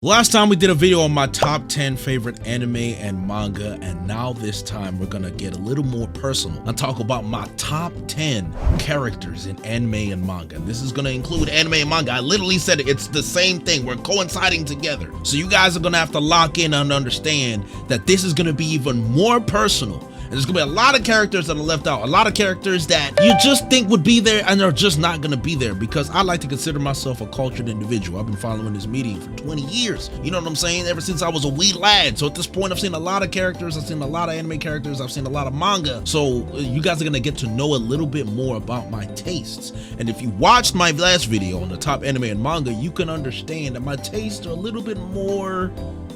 Last time we did a video on my top 10 favorite anime and manga, and now this time we're gonna get a little more personal and talk about my top 10 characters in anime and manga. And this is gonna include anime and manga. I literally said it's the same thing. We're coinciding together. So you guys are gonna have to lock in and understand that this is gonna be even more personal. And there's gonna be a lot of characters that are left out, a lot of characters that you just think would be there and they're just not gonna be there, because I like to consider myself a cultured individual. I've been following this media for 20 years. You know what I'm saying? Ever since I was a wee lad. So at this point, I've seen a lot of characters, I've seen a lot of anime characters, I've seen a lot of manga. So you guys are gonna get to know a little bit more about my tastes. And if you watched my last video on the top anime and manga, you can understand that my tastes are a little bit more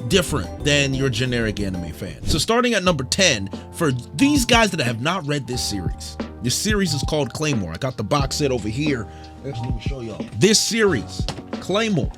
different than your generic anime fan. So starting at number 10, for these guys that have not read this series is called Claymore. I got the box set over here. Let me show y'all. This series, Claymore.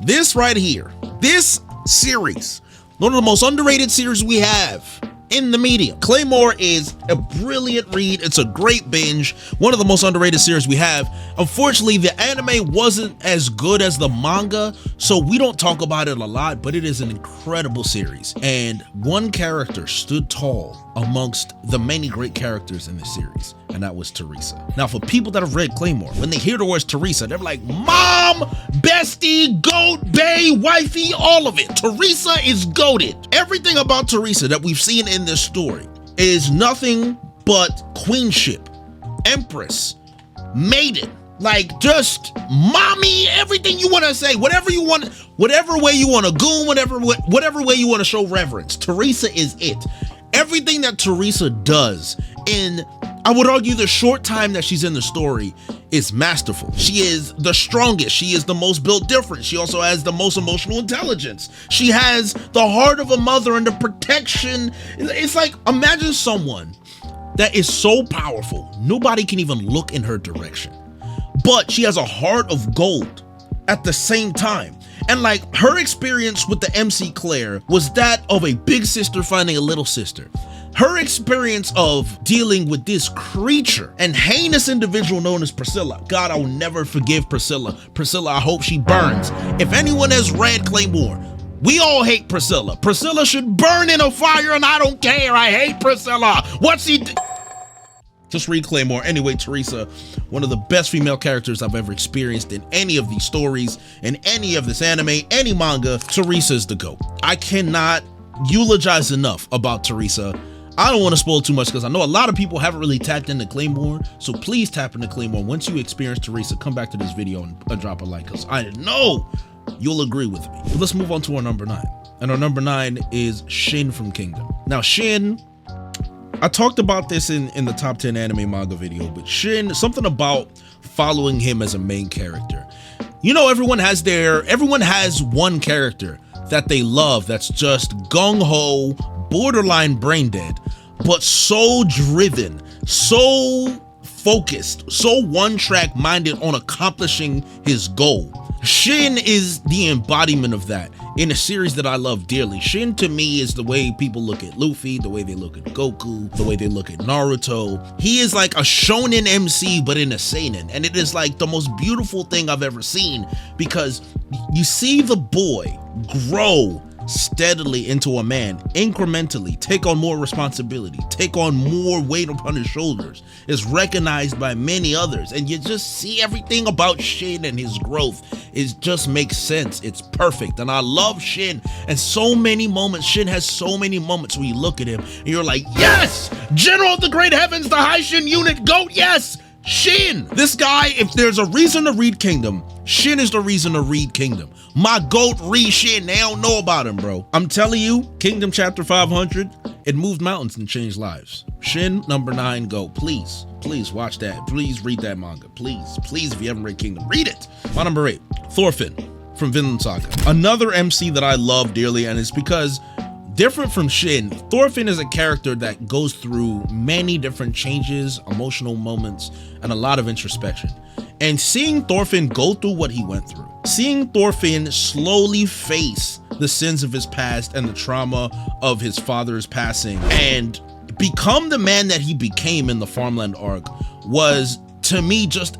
This right here, this series, one of the most underrated series we have in the media. Claymore is a brilliant read. It's a great binge. One of the most underrated series we have. Unfortunately, the anime wasn't as good as the manga, so we don't talk about it a lot, but it is an incredible series. And one character stood tall amongst the many great characters in this series, and that was Teresa. Now, for people that have read Claymore, when they hear the words Teresa, they're like, mom, bestie, goat, bae, wifey, all of it. Teresa is goated. Everything about Teresa that we've seen in this story is nothing but queenship, empress, maiden, like just mommy, everything you want to say, whatever you want, whatever way you want to goon, whatever way you want to show reverence. Teresa is it. Everything that Teresa does in, I would argue, the short time that she's in the story is masterful. She is the strongest. She is the most built different. She also has the most emotional intelligence. She has the heart of a mother and the protection. It's like, imagine someone that is so powerful, nobody can even look in her direction, but she has a heart of gold at the same time. And like, her experience with the MC Claire was that of a big sister finding a little sister. Her experience of dealing with this creature and heinous individual known as Priscilla. God, I will never forgive Priscilla. Priscilla, I hope she burns. If anyone has read Claymore, we all hate Priscilla. Priscilla should burn in a fire, and I don't care. I hate Priscilla. What's he do? Just read Claymore. Anyway, Teresa, one of the best female characters I've ever experienced in any of these stories, in any of this anime, any manga. Teresa is the GOAT. I cannot eulogize enough about Teresa. I don't want to spoil too much because I know a lot of people haven't really tapped into Claymore, so please tap into Claymore. Once you experience Teresa, come back to this video and drop a like, because I know you'll agree with me. But let's move on to our number 9. And our number 9 is Shin from Kingdom. Now, Shin, I talked about this in the top 10 anime manga video, but Shin, something about following him as a main character. You know, everyone has one character that they love that's just gung-ho, borderline brain dead, but so driven, so focused, so one-track minded on accomplishing his goal. Shin is the embodiment of that in a series that I love dearly. Shin, to me, is the way people look at Luffy, the way they look at Goku, the way they look at Naruto. He is like a shonen MC, but in a seinen. And it is like the most beautiful thing I've ever seen, because you see the boy grow steadily into a man, incrementally take on more responsibility, take on more weight upon his shoulders, is recognized by many others, and you just see everything about Shin and his growth. It just makes sense. It's perfect, and I love Shin. And so many moments, Shin has so many moments where you look at him and you're like, yes, General of the Great Heavens, the High Shin unit, GOAT, yes, Shin. This guy, if there's a reason to read Kingdom, Shin is the reason to read Kingdom. My GOAT read Shin. They don't know about him, bro. I'm telling you, Kingdom chapter 500, it moved mountains and changed lives. Shin, number 9, GOAT. Please watch that. Please read that manga. Please, if you haven't read Kingdom, read it. My number 8, Thorfinn from Vinland Saga. Another MC that I love dearly, and it's because, different from Shin, Thorfinn is a character that goes through many different changes, emotional moments, and a lot of introspection. And seeing Thorfinn go through what he went through, seeing Thorfinn slowly face the sins of his past and the trauma of his father's passing and become the man that he became in the Farmland arc was, to me, just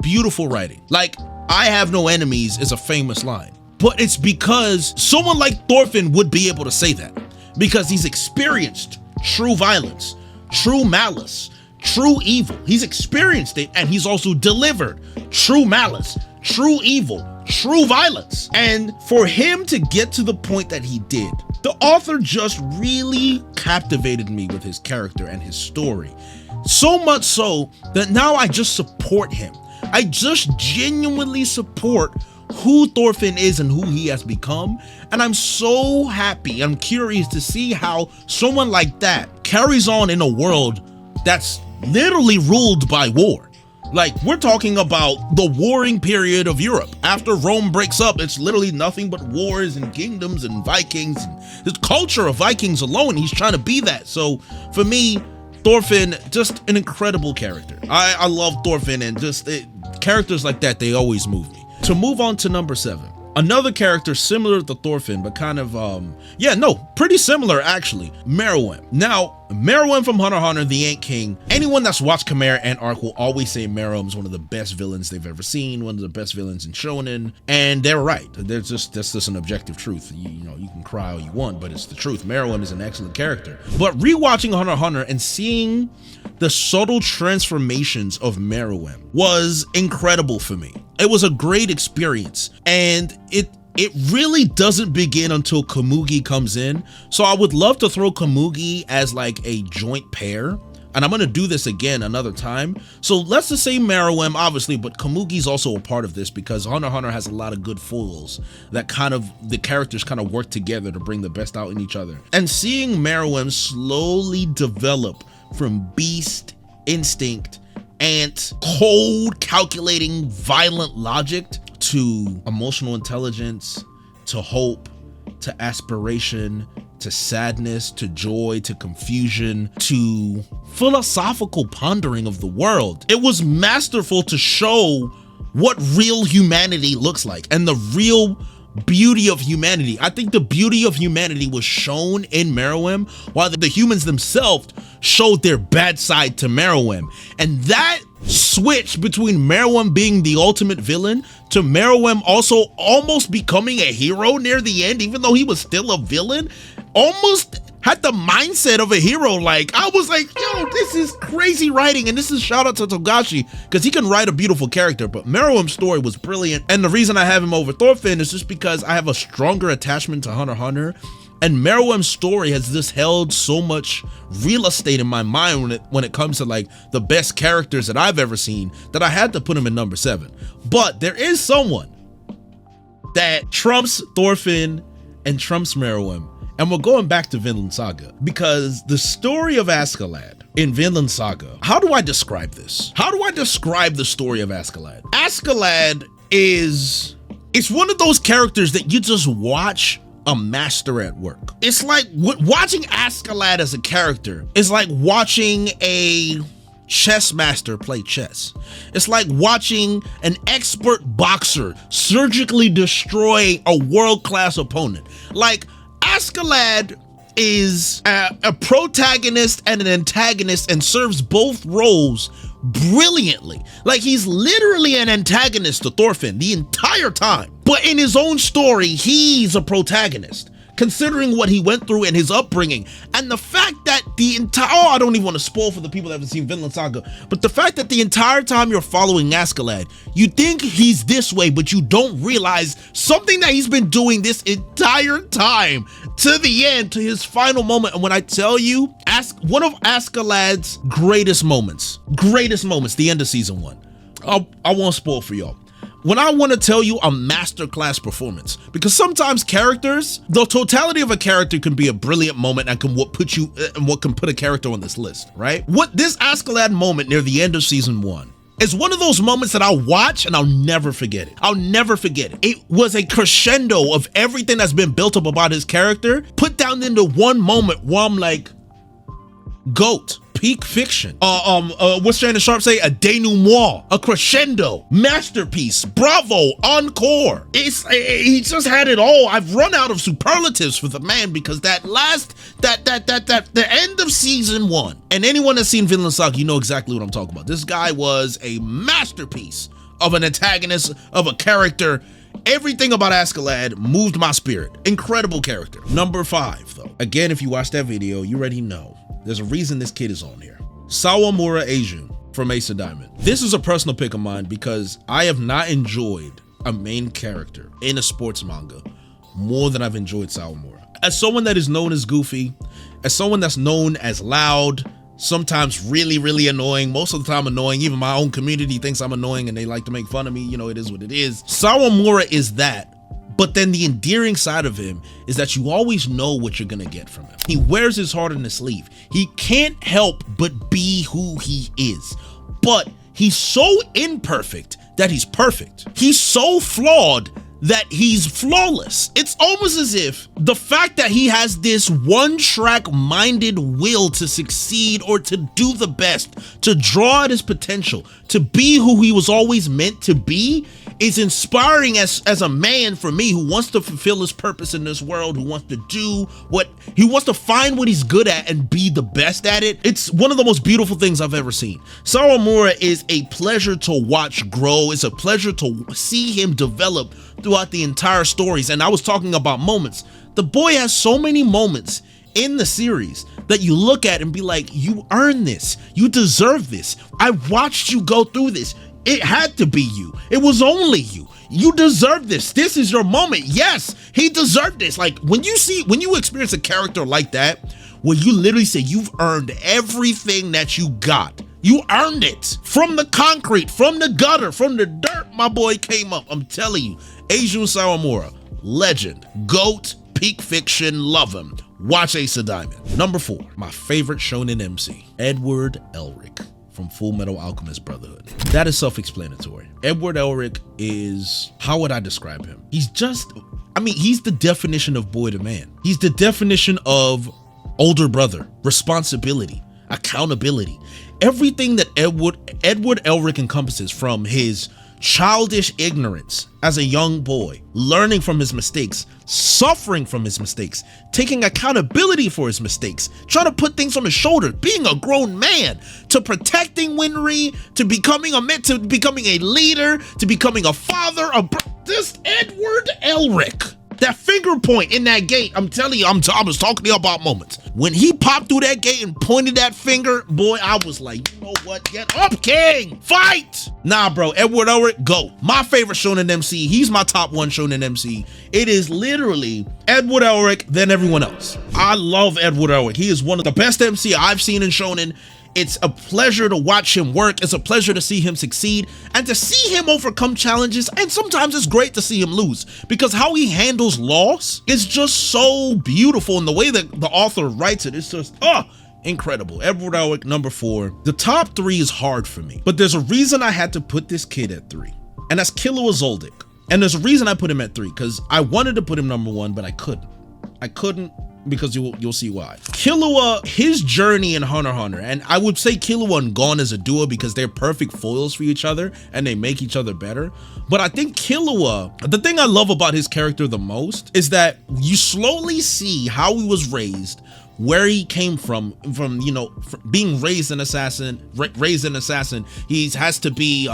beautiful writing. Like, I have no enemies is a famous line. But it's because someone like Thorfinn would be able to say that, because he's experienced true violence, true malice, true evil. He's experienced it, and he's also delivered true malice, true evil, true violence. And for him to get to the point that he did, the author just really captivated me with his character and his story. So much so that now I just support him. I just genuinely support who Thorfinn is and who he has become. And I'm so happy, I'm curious to see how someone like that carries on in a world that's literally ruled by war. Like, we're talking about the warring period of Europe. After Rome breaks up, it's literally nothing but wars and kingdoms and Vikings. And the culture of Vikings alone, he's trying to be that. So for me, Thorfinn, just an incredible character. I love Thorfinn, and characters like that, they always move me. To move on to number 7. Another character similar to Thorfinn, but kind of, pretty similar actually, Maram. Now, Maram from Hunter x Hunter, the Ant King, anyone that's watched Chimera Ant arc will always say Maram's one of the best villains they've ever seen, one of the best villains in Shonen, and they're right. That's just an objective truth. You can cry all you want, but it's the truth. Maram is an excellent character. But rewatching Hunter x Hunter and seeing the subtle transformations of Maram was incredible for me. It was a great experience, and it really doesn't begin until Komugi comes in. So I would love to throw Komugi as like a joint pair, and I'm gonna do this again another time. So let's just say Maram, obviously, but Komugi's also a part of this, because Hunter x Hunter has a lot of good fools that the characters kind of work together to bring the best out in each other. And seeing Maram slowly develop from beast, instinct, ant, cold, calculating, violent logic, to emotional intelligence, to hope, to aspiration, to sadness, to joy, to confusion, to philosophical pondering of the world. It was masterful to show what real humanity looks like and the real beauty of humanity. I think the beauty of humanity was shown in Maram, while the humans themselves showed their bad side to Maram. And that switch between Maram being the ultimate villain to Maram also almost becoming a hero near the end, even though he was still a villain, almost had the mindset of a hero. Like, I was like, yo, this is crazy writing. And this is shout out to Togashi, because he can write a beautiful character. But Maram's story was brilliant. And the reason I have him over Thorfinn is just because I have a stronger attachment to Hunter x Hunter. And Maram's story has just held so much real estate in my mind when it comes to like the best characters that I've ever seen, that I had to put him in number 7. But there is someone that trumps Thorfinn and trumps Maram. And we're going back to Vinland Saga, because the story of Askeladd in Vinland Saga, how do I describe this? How do I describe the story of Askeladd? Askeladd it's one of those characters that you just watch a master at work. It's like watching Askeladd as a character is like watching a chess master play chess. It's like watching an expert boxer surgically destroy a world-class opponent. Like, Askeladd is a protagonist and an antagonist and serves both roles brilliantly. Like, he's literally an antagonist to Thorfinn the entire time. But in his own story, he's a protagonist, considering what he went through and his upbringing. And the fact that I don't even want to spoil for the people that haven't seen Vinland Saga, but the fact that the entire time you're following Askeladd, you think he's this way, but you don't realize something that he's been doing this entire time to the end, to his final moment. And when I tell you, one of Askeladd's greatest moments, the end of season 1. I won't spoil for y'all. When I want to tell you a masterclass performance, because sometimes characters, the totality of a character can be a brilliant moment and what can put a character on this list, right? What this Askeladd moment near the end of season 1 is one of those moments that I'll watch and I'll never forget it. I'll never forget it. It was a crescendo of everything that's been built up about his character, put down into one moment where I'm like, GOAT. Peak fiction. What's Shannon Sharp say? A denouement, a crescendo, masterpiece, bravo, encore. He just had it all. I've run out of superlatives for the man, because the end of season 1, and anyone that's seen Vinland Saga, you know exactly what I'm talking about. This guy was a masterpiece of an antagonist, of a character. Everything about Askeladd moved my spirit. Incredible character. Number 5, though. Again, if you watch that video, you already know. There's a reason this kid is on here. Sawamura Eijun from Ace of Diamond. This is a personal pick of mine because I have not enjoyed a main character in a sports manga more than I've enjoyed Sawamura. As someone that is known as goofy, as someone that's known as loud, sometimes really, really annoying, most of the time annoying, even my own community thinks I'm annoying and they like to make fun of me, you know, it is what it is. Sawamura is that, but then the endearing side of him is that you always know what you're gonna get from him. He wears his heart on his sleeve. He can't help but be who he is, but he's so imperfect that he's perfect. He's so flawed that he's flawless. It's almost as if the fact that he has this one-track minded will to succeed or to do the best, to draw out his potential, to be who he was always meant to be, is inspiring as a man for me who wants to fulfill his purpose in this world, who wants to do what he wants, to find what he's good at and be the best at it. It's one of the most beautiful things I've ever seen. Sawamura is a pleasure to watch grow. It's a pleasure to see him develop throughout the entire stories. And I was talking about moments. The boy has so many moments in the series that you look at and be like, you earned this. You deserve this. I watched you go through this. It had to be you. It was only you. You deserve this. This is your moment. Yes, he deserved this. Like when you experience a character like that, where you literally say you've earned everything that you got. You earned it. From the concrete, from the gutter, from the dirt, my boy came up. I'm telling you, Eijun Sawamura, legend, GOAT, peak fiction, love him. Watch Ace of Diamond. Number 4, my favorite shonen MC, Edward Elric from Full Metal Alchemist Brotherhood. That is self-explanatory. Edward Elric is, how would I describe him? He's the definition of boy to man. He's the definition of older brother, responsibility, accountability. Everything that Edward Elric encompasses, from his childish ignorance as a young boy, learning from his mistakes, suffering from his mistakes, taking accountability for his mistakes, trying to put things on his shoulder, being a grown man, to protecting Winry, to becoming a leader, to becoming a father, this Edward Elric. That finger point in that gate, I'm telling you, I was talking to you about moments. When he popped through that gate and pointed that finger, boy, I was like, you know what? Get up, king! Fight! Nah, bro, Edward Elric, go. My favorite shonen MC, he's my top 1 shonen MC. It is literally Edward Elric, then everyone else. I love Edward Elric. He is one of the best MC I've seen in shonen. It's a pleasure to watch him work. It's a pleasure to see him succeed and to see him overcome challenges. And sometimes it's great to see him lose, because how he handles loss is just so beautiful. And the way that the author writes it, it's just, incredible. Edward Elric, number 4. The top 3 is hard for me, but there's a reason I had to put this kid at 3. And that's Kilawa Zoldyck. And there's a reason I put him at 3, because I wanted to put him number 1, but I couldn't. Because you'll see why. Kilawa, his journey in Hunter x Hunter, and I would say Kilawa and Gon as a duo because they're perfect foils for each other and they make each other better. But I think Kilawa, the thing I love about his character the most is that you slowly see how he was raised, where he came from being raised an assassin. He has to be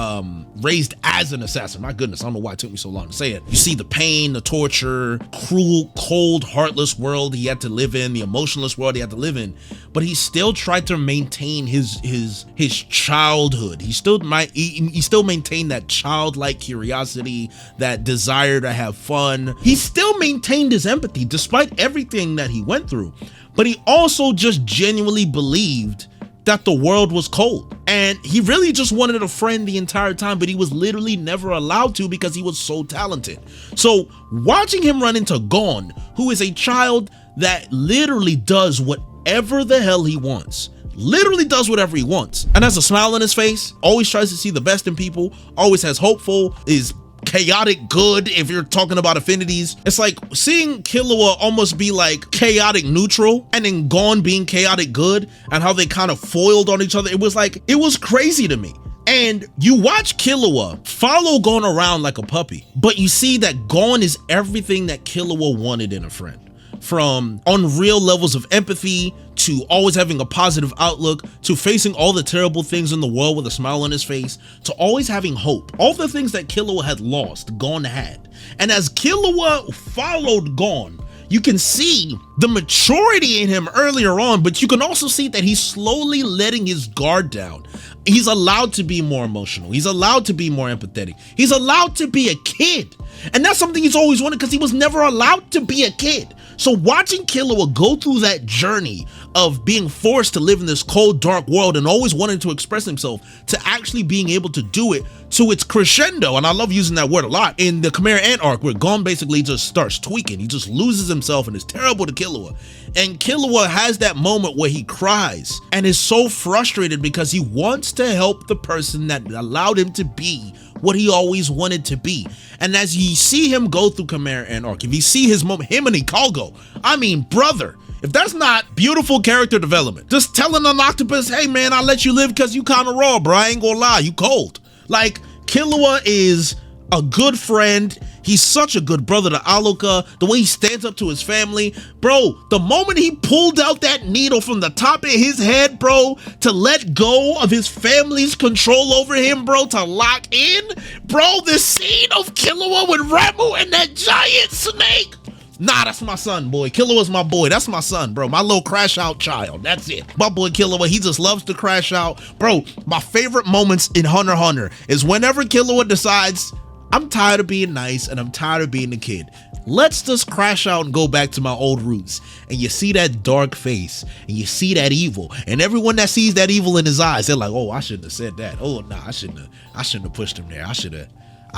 raised as an assassin. My goodness, I don't know why it took me so long to say it. You see the pain, the torture, cruel, cold, heartless world he had to live in, the emotionless world he had to live in, but he still tried to maintain his childhood. He still maintained that childlike curiosity, that desire to have fun. He still maintained his empathy despite everything that he went through. But he also just genuinely believed that the world was cold. And he really just wanted a friend the entire time, but he was literally never allowed to because he was so talented. So watching him run into Gon, who is a child that literally does whatever the hell he wants, literally does whatever he wants, and has a smile on his face, always tries to see the best in people, always has hopeful, is chaotic good if you're talking about affinities. It's like seeing Kilawa almost be like chaotic neutral and then Gon being chaotic good, and how they kind of foiled on each other. It was crazy to me. And you watch Kilawa follow Gon around like a puppy, but you see that Gon is everything that Kilawa wanted in a friend. from unreal levels of empathy to always having a positive outlook to facing all the terrible things in the world with a smile on his face to always having hope. All the things that Kilawa had lost, Gon had. And as Kilawa followed Gon, you can see the maturity in him earlier on, but you can also see that he's slowly letting his guard down. He's allowed to be more emotional. He's allowed to be more empathetic. He's allowed to be a kid. And that's something he's always wanted because he was never allowed to be a kid. So watching Kilawa go through that journey of being forced to live in this cold, dark world and always wanting to express himself to actually being able to do it to its crescendo, and I love using that word a lot, in the Chimera Ant arc where Gon basically just starts tweaking. He just loses himself and is terrible to Kilawa. And Kilawa has that moment where he cries and is so frustrated because he wants to help the person that allowed him to be what he always wanted to be. And as you see him go through Chimera Ant arc, if you see his moment, him and Ikalgo, I mean, brother, if that's not beautiful character development, just telling an octopus, hey man, I'll let you live because you kind of raw, bro. I ain't gonna lie, you cold. Like, Kilawa is a good friend. He's such a good brother to Aloka. The way he stands up to his family. Bro, the moment he pulled out that needle from the top of his head, bro, to let go of his family's control over him, bro, to lock in, bro, the scene of Kilawa with Ramu and that giant snake. Nah, that's my son, boy. Kilawa's my boy. That's my son, bro. My little crash out child. That's it. My boy Kilawa, he just loves to crash out. Bro, my favorite moments in Hunter x Hunter is whenever Kilawa decides, I'm tired of being nice and I'm tired of being a kid. Let's just crash out and go back to my old roots. And you see that dark face and you see that evil. And everyone that sees that evil in his eyes, they're like, oh, I shouldn't have said that. Oh, nah, I shouldn't have pushed him there. I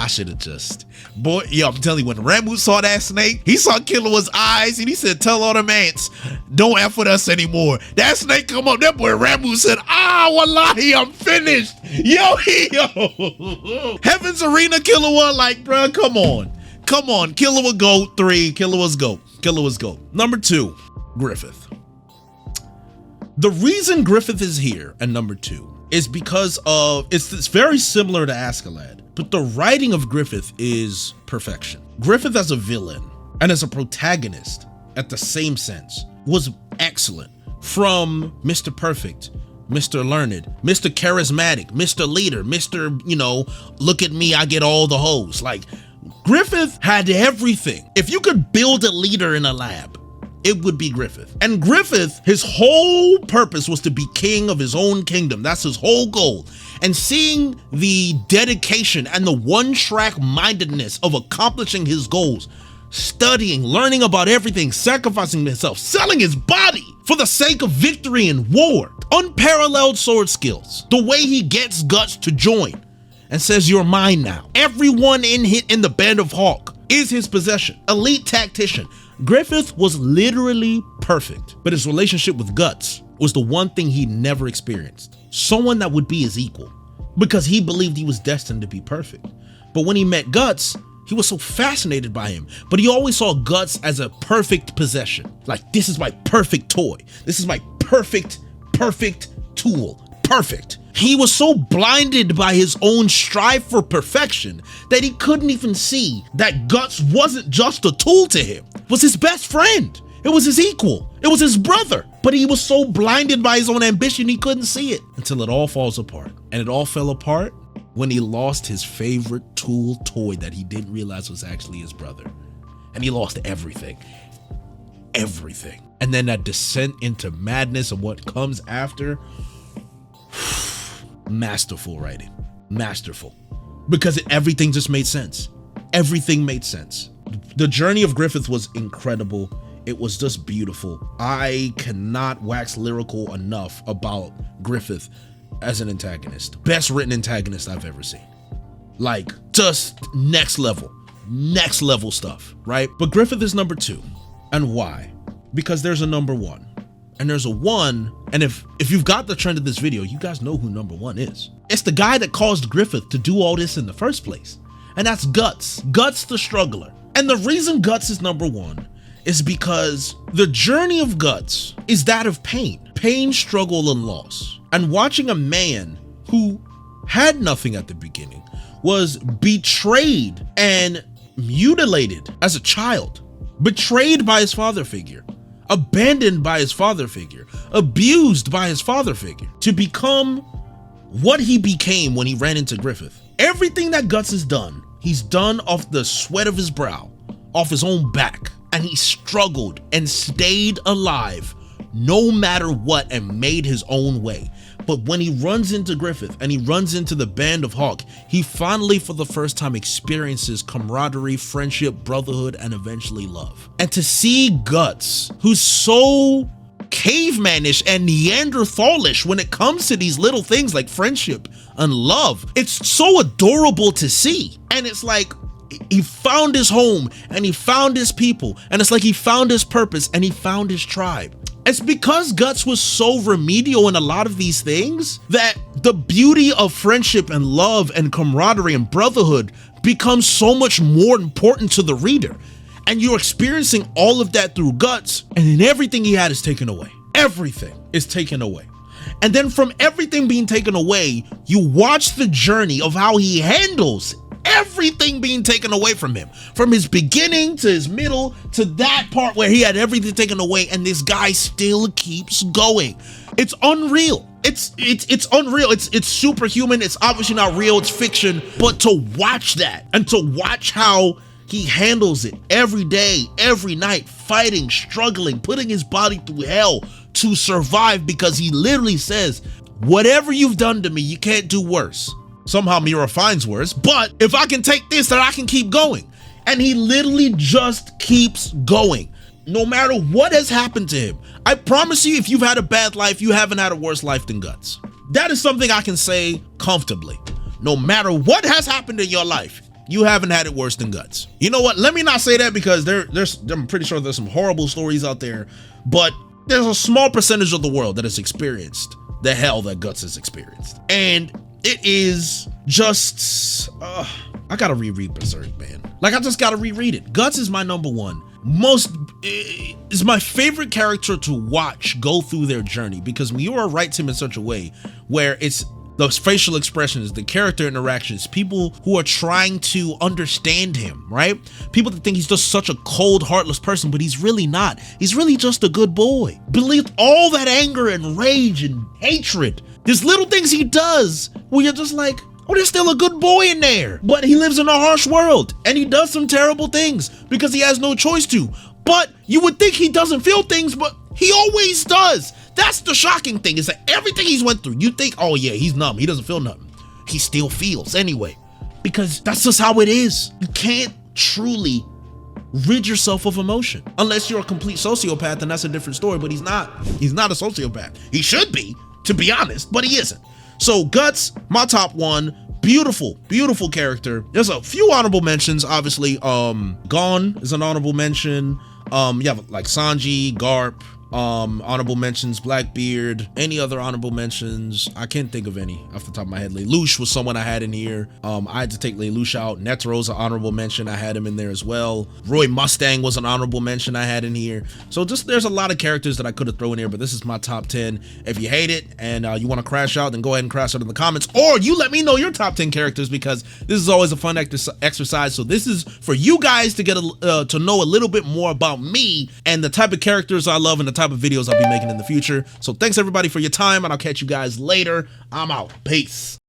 should have just, boy, yo, I'm telling you, when Ramu saw that snake, he saw Kilawa's eyes and he said, tell all them ants, don't F with us anymore. That snake come up, that boy Ramu said, wallahi, I'm finished. Yo, Heaven's Arena Kilawa, like, bro, come on. Kilawa GOAT 3, Kilawa's GOAT. Number 2, Griffith. The reason Griffith is here at number 2 is because of, it's very similar to Askeladd. But the writing of Griffith is perfection. Griffith as a villain and as a protagonist at the same sense was excellent. From Mr. Perfect, Mr. Learned, Mr. Charismatic, Mr. Leader, Mr. Look at me, I get all the hoes. Like, Griffith had everything. If you could build a leader in a lab, it would be Griffith. And Griffith, his whole purpose was to be king of his own kingdom. That's his whole goal. And seeing the dedication and the one-track mindedness of accomplishing his goals, studying, learning about everything, sacrificing himself, selling his body for the sake of victory in war, unparalleled sword skills, the way he gets Guts to join and says, you're mine now. Everyone in the Band of Hawk is his possession. Elite tactician. Griffith was literally perfect, but his relationship with Guts was the one thing he never experienced. Someone that would be his equal, because he believed he was destined to be perfect. But when he met Guts, he was so fascinated by him, but he always saw Guts as a perfect possession. Like, this is my perfect toy. This is my perfect tool. Perfect. He was so blinded by his own strive for perfection that he couldn't even see that Guts wasn't just a tool to him. It was his best friend. It was his equal. It was his brother. But he was so blinded by his own ambition, he couldn't see it until it all falls apart. And it all fell apart when he lost his favorite toy that he didn't realize was actually his brother. And he lost everything. Everything. And then that descent into madness and what comes after. Masterful writing. Masterful. Because everything just made sense. Everything made sense. The journey of Griffith was incredible. It was just beautiful. I cannot wax lyrical enough about Griffith as an antagonist. Best written antagonist I've ever seen. Like, just next level stuff, right? But Griffith is number 2. And why? Because there's a number 1. And there's a 1, and if you've got the trend of this video, you guys know who number 1 is. It's the guy that caused Griffith to do all this in the first place. And that's Guts. Guts the struggler. And the reason Guts is number 1 is because the journey of Guts is that of pain, struggle, and loss. And watching a man who had nothing at the beginning, was betrayed and mutilated as a child, betrayed by his father figure, abandoned by his father figure, abused by his father figure, to become what he became when he ran into Griffith. Everything that Guts has done, he's done off the sweat of his brow, off his own back, and he struggled and stayed alive no matter what and made his own way. But when he runs into Griffith and he runs into the Band of Hawk, he finally for the first time experiences camaraderie, friendship, brotherhood, and eventually love. And to see Guts, who's so cavemanish and Neanderthalish when it comes to these little things like friendship and love, it's so adorable to see. And it's like he found his home and he found his people, and it's like he found his purpose and he found his tribe. It's because Guts was so remedial in a lot of these things that the beauty of friendship and love and camaraderie and brotherhood becomes so much more important to the reader. And you're experiencing all of that through Guts, and then everything he had is taken away. Everything is taken away. And then from everything being taken away, you watch the journey of how he handles everything being taken away from him, from his beginning to his middle to that part where he had everything taken away, and this guy still keeps going. It's unreal. It's unreal. It's superhuman. It's obviously not real. It's fiction. But to watch that and to watch how he handles it every day, every night, fighting, struggling, putting his body through hell to survive, because he literally says, whatever you've done to me, you can't do worse. Somehow Mira finds worse, but if I can take this, then I can keep going. And he literally just keeps going, no matter what has happened to him. I promise you, if you've had a bad life, you haven't had a worse life than Guts. That is something I can say comfortably. No matter what has happened in your life, you haven't had it worse than Guts. You know what? Let me not say that, because I'm pretty sure there's some horrible stories out there, but there's a small percentage of the world that has experienced the hell that Guts has experienced. And it is just, I gotta reread Berserk, man. Like, I just gotta reread it. Guts is my number one. Is my favorite character to watch go through their journey, because Miura writes him in such a way where it's those facial expressions, the character interactions, people who are trying to understand him, right? People that think he's just such a cold, heartless person, but he's really not. He's really just a good boy. Beneath all that anger and rage and hatred, there's little things he does where you're just like, oh, there's still a good boy in there. But he lives in a harsh world, and he does some terrible things because he has no choice to. But you would think he doesn't feel things, but he always does. That's the shocking thing, is that everything he's went through, you think, oh yeah, he's numb, he doesn't feel nothing. He still feels anyway, because that's just how it is. You can't truly rid yourself of emotion unless you're a complete sociopath, and that's a different story. But he's not a sociopath. He should be, to be honest, but he isn't. So Guts, my top one. Beautiful character. There's a few honorable mentions, obviously. Gon is an honorable mention. You have like Sanji, Garp, honorable mentions, Blackbeard. Any other honorable mentions? I can't think of any off the top of my head. Lelouch was someone I had in here. I had to take Lelouch out. Netero's an honorable mention. I had him in there as well. Roy Mustang was an honorable mention I had in here. So just, there's a lot of characters that I could have thrown in here, but this is my top 10. If you hate it and you want to crash out, then go ahead and crash out in the comments, or you let me know your top 10 characters, because this is always a fun exercise. So this is for you guys to get to know a little bit more about me and the type of characters I love and the type of videos I'll be making in the future. So thanks everybody for your time, and I'll catch you guys later. I'm out. Peace.